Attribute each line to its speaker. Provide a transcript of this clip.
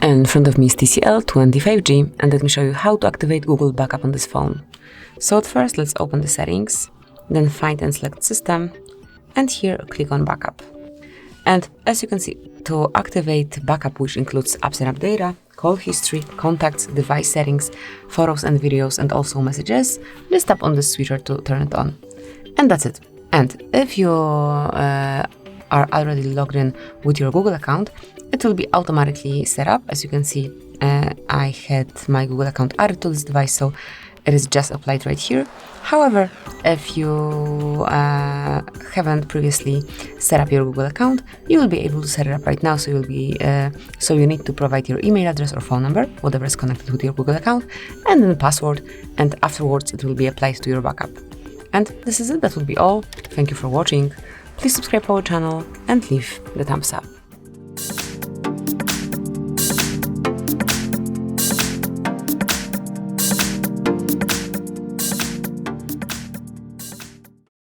Speaker 1: In front of me is TCL 25G, and let me show you how to activate Google Backup on this phone. So at first, let's open the settings, then find and select System, and here click on Backup. And as you can see, to activate backup, which includes apps and app data, call history, contacts, device settings, photos and videos, and also messages, just tap on the switcher to turn it on. And that's it. And if you are already logged in with your Google account, it will be automatically set up. As you can see, I had my Google account added to this device, so it is just applied right here. However, if you haven't previously set up your Google account, you will be able to set it up right now. So you need to provide your email address or phone number, whatever is connected with your Google account, and then the password, and afterwards it will be applied to your backup. And this is it. That will be all. Thank you for watching. Please subscribe to our channel and leave the thumbs up.